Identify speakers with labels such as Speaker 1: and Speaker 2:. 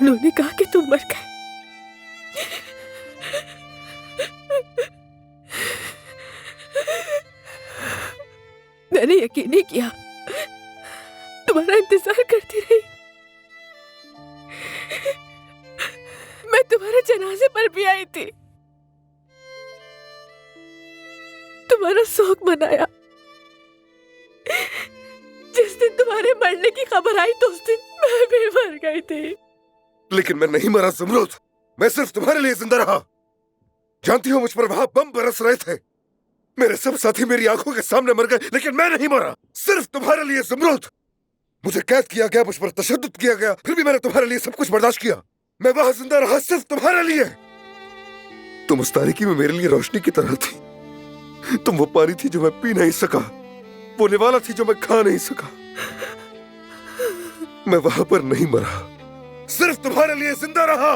Speaker 1: उन्होंने कहा कि तुम मर गए। मैंने यकीन नहीं किया, तुम्हारा इंतजार करती रही। मैं तुम्हारे जनाजे पर भी आई थी, तुम्हारा शोक मनाया। जिस दिन तुम्हारे मरने की खबर आई तो उस दिन मैं भी मर गई थी।
Speaker 2: लेकिन मैं नहीं मरा ज़मरूद, मैं सिर्फ तुम्हारे लिए जिंदा रहा। जानती हो मुझ पर वहां बम बरस रहे थे, मेरे सब साथी मेरी आंखों के सामने मर गए, लेकिन मैं नहीं मरा, सिर्फ तुम्हारे लिए ज़मरूद। मुझे कैद किया गया, मुझ पर तशद्दुद किया गया, फिर भी मैंने तुम्हारे लिए सब कुछ बर्दाश्त किया। मैं वहां जिंदा रहा सिर्फ तुम्हारे लिए। तुम उस तारीकी में मेरे लिए रोशनी की तरह थी। तुम वो पानी थी जो मैं पी नहीं सका, वो निवाला थी जो मैं खा नहीं सका। मैं वहां पर नहीं मरा, सिर्फ तुम्हारे लिए जिंदा रहा।